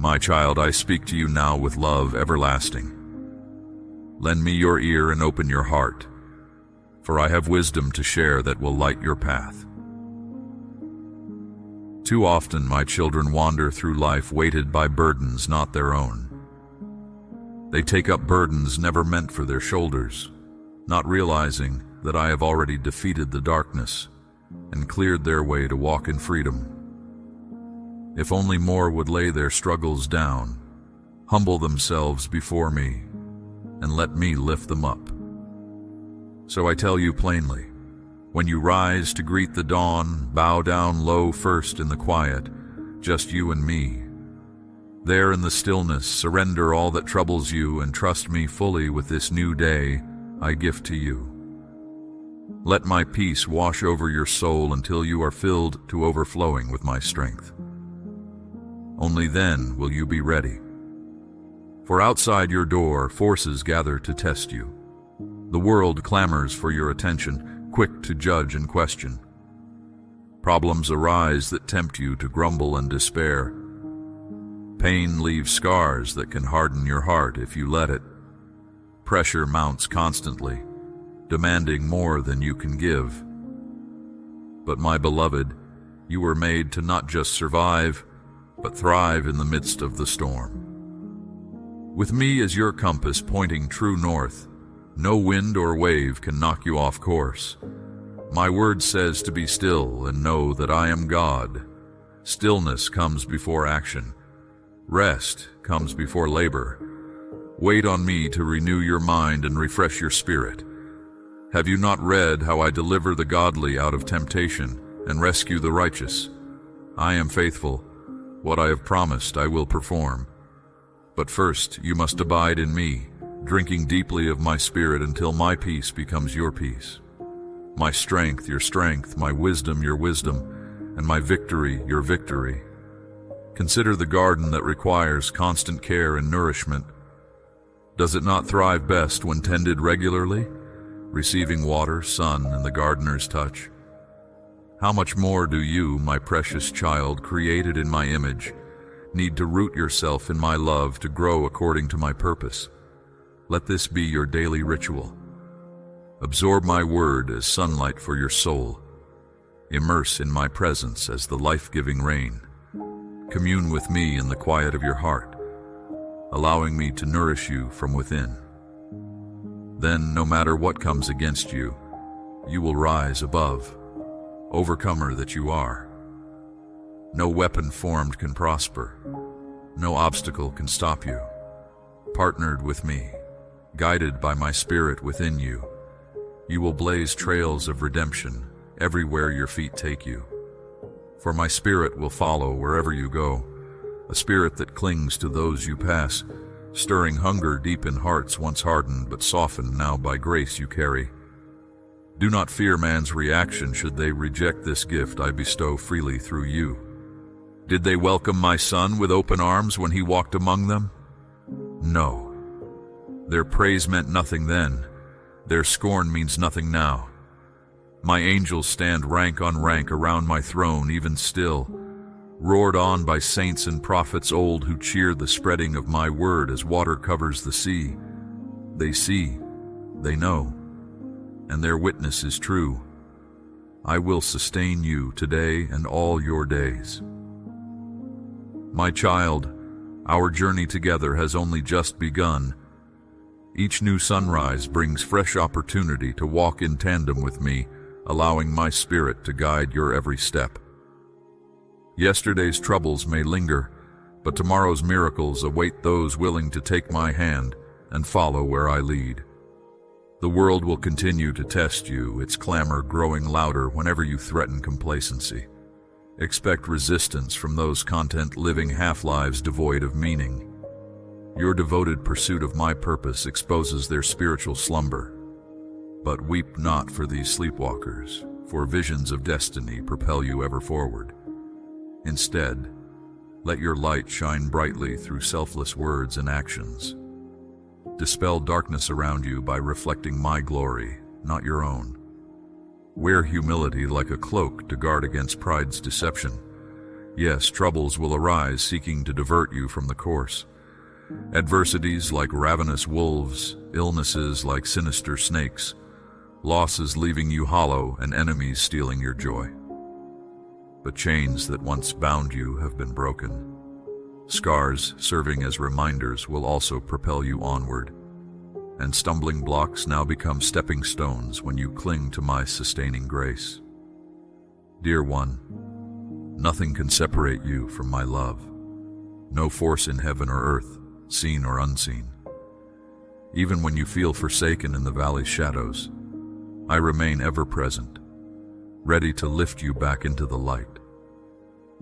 My child, I speak to you now with love everlasting. Lend me your ear and open your heart, for I have wisdom to share that will light your path. Too often my children wander through life weighted by burdens not their own. They take up burdens never meant for their shoulders, not realizing that I have already defeated the darkness and cleared their way to walk in freedom. If only more would lay their struggles down, humble themselves before me, and let me lift them up. So I tell you plainly, when you rise to greet the dawn, bow down low first in the quiet, just you and me. There in the stillness, surrender all that troubles you and trust me fully with this new day I gift to you. Let my peace wash over your soul until you are filled to overflowing with my strength. Only then will you be ready. For outside your door, forces gather to test you. The world clamors for your attention, quick to judge and question. Problems arise that tempt you to grumble and despair. Pain leaves scars that can harden your heart if you let it. Pressure mounts constantly, demanding more than you can give. But my beloved, you were made to not just survive, but thrive in the midst of the storm. With me as your compass pointing true north, no wind or wave can knock you off course. My word says to be still and know that I am God. Stillness comes before action. Rest comes before labor. Wait on me to renew your mind and refresh your spirit. Have you not read how I deliver the godly out of temptation and rescue the righteous? I am faithful. What I have promised I will perform. But first you must abide in me, drinking deeply of my spirit until my peace becomes your peace. My strength, your strength, my wisdom, your wisdom, and my victory, your victory. Consider the garden that requires constant care and nourishment. Does it not thrive best when tended regularly, receiving water, sun, and the gardener's touch? How much more do you, my precious child, created in my image, need to root yourself in my love to grow according to my purpose? Let this be your daily ritual. Absorb my word as sunlight for your soul. Immerse in my presence as the life-giving rain. Commune with me in the quiet of your heart, allowing me to nourish you from within. Then, no matter what comes against you, you will rise above, overcomer that you are. No weapon formed can prosper. No obstacle can stop you. Partnered with me, guided by my spirit within you, you will blaze trails of redemption everywhere your feet take you. For my spirit will follow wherever you go, a spirit that clings to those you pass, stirring hunger deep in hearts once hardened but softened now by grace you carry. Do not fear man's reaction should they reject this gift I bestow freely through you. Did they welcome my son with open arms when he walked among them? No. Their praise meant nothing then. Their scorn means nothing now. My angels stand rank on rank around my throne even still, roared on by saints and prophets old who cheer the spreading of my word as water covers the sea. They see, they know, and their witness is true. I will sustain you today and all your days. My child, our journey together has only just begun. Each new sunrise brings fresh opportunity to walk in tandem with me, allowing my spirit to guide your every step. Yesterday's troubles may linger, but tomorrow's miracles await those willing to take my hand and follow where I lead. The world will continue to test you, its clamor growing louder whenever you threaten complacency. Expect resistance from those content living half-lives devoid of meaning. Your devoted pursuit of my purpose exposes their spiritual slumber. But weep not for these sleepwalkers, for visions of destiny propel you ever forward. Instead, let your light shine brightly through selfless words and actions. Dispel darkness around you by reflecting my glory, not your own. Wear humility like a cloak to guard against pride's deception. Yes, troubles will arise seeking to divert you from the course. Adversities like ravenous wolves, illnesses like sinister snakes, losses leaving you hollow, and enemies stealing your joy. But chains that once bound you have been broken. Scars serving as reminders will also propel you onward, and stumbling blocks now become stepping stones when you cling to my sustaining grace. Dear one, nothing can separate you from my love. No force in heaven or earth, seen or unseen. Even when you feel forsaken in the valley's shadows, I remain ever present, ready to lift you back into the light.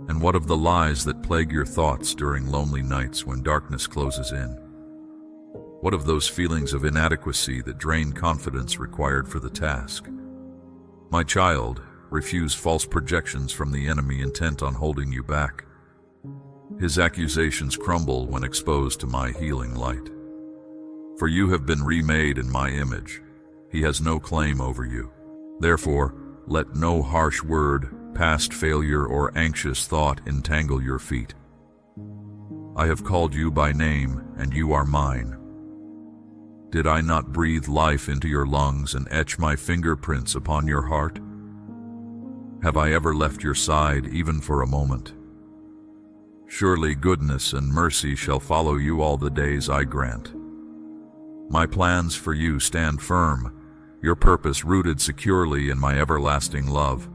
And what of the lies that plague your thoughts during lonely nights when darkness closes in? What of those feelings of inadequacy that drain confidence required for the task? My child, refuse false projections from the enemy intent on holding you back. His accusations crumble when exposed to my healing light. For you have been remade in my image. He has no claim over you. Therefore, let no harsh word, past failure, or anxious thought entangle your feet. I have called you by name, and you are mine. Did I not breathe life into your lungs and etch my fingerprints upon your heart? Have I ever left your side even for a moment? Surely goodness and mercy shall follow you all the days I grant. My plans for you stand firm, your purpose rooted securely in my everlasting love.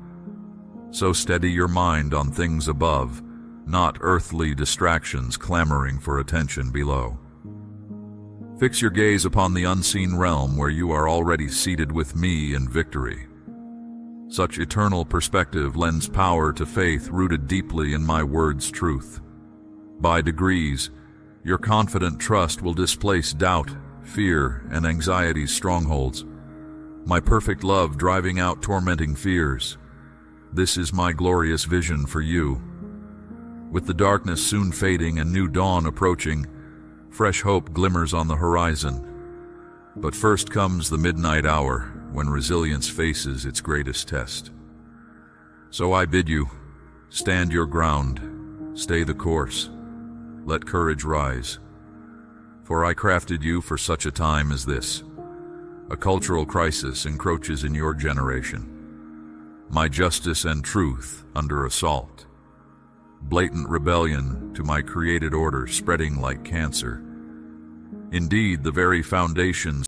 So steady your mind on things above, not earthly distractions clamoring for attention below. Fix your gaze upon the unseen realm where you are already seated with me in victory. Such eternal perspective lends power to faith rooted deeply in my word's truth. By degrees, your confident trust will displace doubt, fear, and anxiety's strongholds. My perfect love driving out tormenting fears. This is my glorious vision for you. With the darkness soon fading and new dawn approaching, fresh hope glimmers on the horizon. But first comes the midnight hour, when resilience faces its greatest test. So I bid you, stand your ground, stay the course, let courage rise. For I crafted you for such a time as this. A cultural crisis encroaches in your generation. My justice and truth under assault. Blatant rebellion to my created order spreading like cancer. Indeed, the very foundations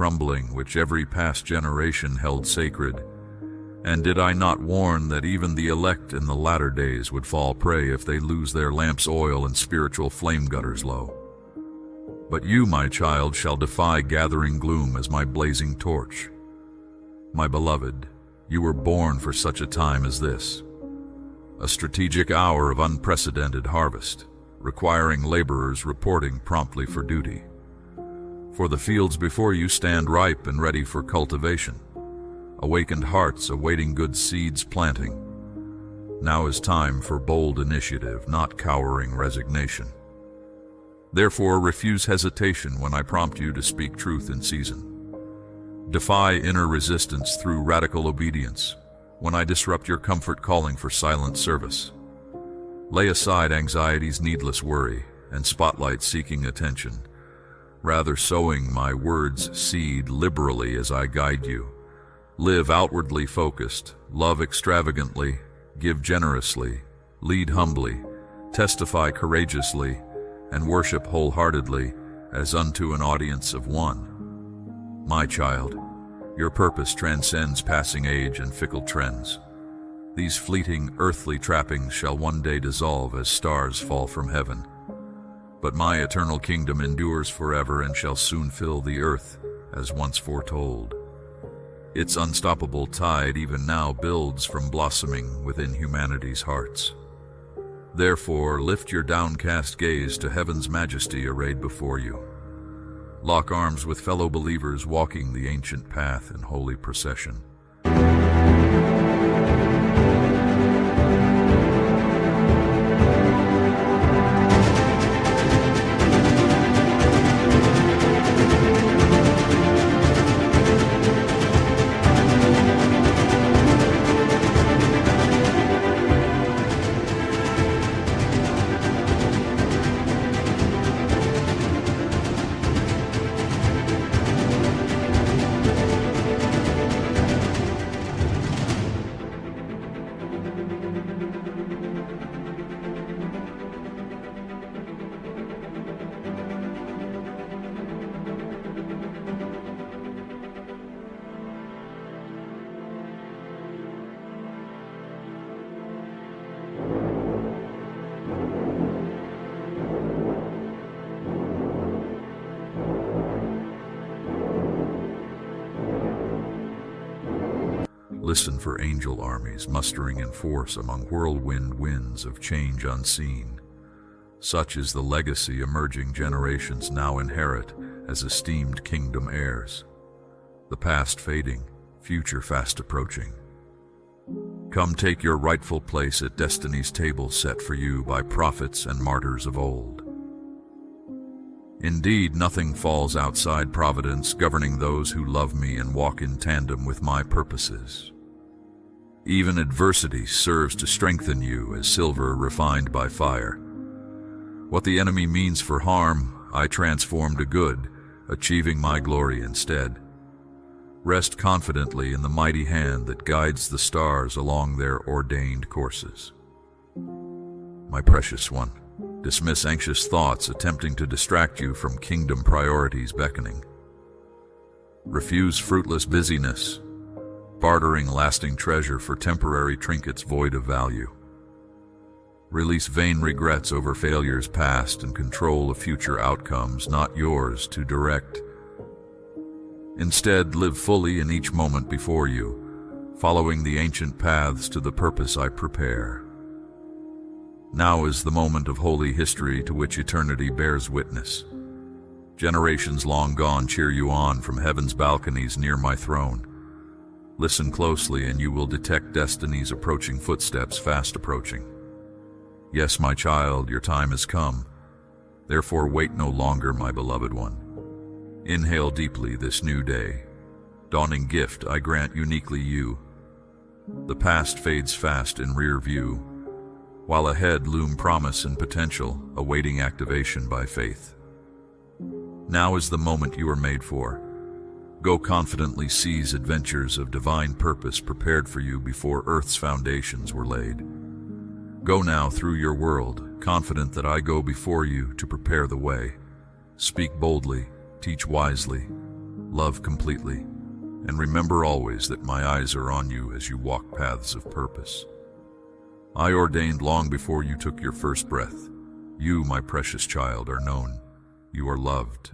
crumbling which every past generation held sacred. And did I not warn that even the elect in the latter days would fall prey if they lose their lamps' oil and spiritual flame gutters low? But you, my child, shall defy gathering gloom as my blazing torch. My beloved, you were born for such a time as this. A strategic hour of unprecedented harvest, requiring laborers reporting promptly for duty. For the fields before you stand ripe and ready for cultivation. Awakened hearts awaiting good seeds planting. Now is time for bold initiative, not cowering resignation. Therefore, refuse hesitation when I prompt you to speak truth in season. Defy inner resistance through radical obedience when I disrupt your comfort calling for silent service. Lay aside anxiety's needless worry and spotlight seeking attention, rather sowing my words seed liberally as I guide you. Live outwardly focused, love extravagantly, give generously, lead humbly, testify courageously, and worship wholeheartedly as unto an audience of one. My child, your purpose transcends passing age and fickle trends. These fleeting, earthly trappings shall one day dissolve as stars fall from heaven. But my eternal kingdom endures forever and shall soon fill the earth, as once foretold. Its unstoppable tide even now builds from blossoming within humanity's hearts. Therefore, lift your downcast gaze to heaven's majesty arrayed before you. Lock arms with fellow believers walking the ancient path in holy procession. Listen for angel armies mustering in force among whirlwind winds of change unseen. Such is the legacy emerging generations now inherit as esteemed kingdom heirs. The past fading, future fast approaching. Come take your rightful place at destiny's table set for you by prophets and martyrs of old. Indeed, nothing falls outside providence governing those who love me and walk in tandem with my purposes. Even adversity serves to strengthen you as silver refined by fire. What the enemy means for harm, I transform to good, achieving my glory instead. Rest confidently in the mighty hand that guides the stars along their ordained courses. My precious one, dismiss anxious thoughts attempting to distract you from kingdom priorities beckoning. Refuse fruitless busyness, bartering lasting treasure for temporary trinkets void of value. Release vain regrets over failures past and control of future outcomes not yours to direct. Instead, live fully in each moment before you, following the ancient paths to the purpose I prepare. Now is the moment of holy history to which eternity bears witness. Generations long gone cheer you on from heaven's balconies near my throne. Listen closely and you will detect destiny's approaching footsteps fast approaching. Yes, my child, your time has come. Therefore wait no longer, my beloved one. Inhale deeply this new day. Dawning gift I grant uniquely you. The past fades fast in rear view, while ahead loom promise and potential, awaiting activation by faith. Now is the moment you are made for. Go confidently seize adventures of divine purpose prepared for you before Earth's foundations were laid. Go now through your world, confident that I go before you to prepare the way. Speak boldly, teach wisely, love completely, and remember always that my eyes are on you as you walk paths of purpose. I ordained long before you took your first breath. You, my precious child, are known. You are loved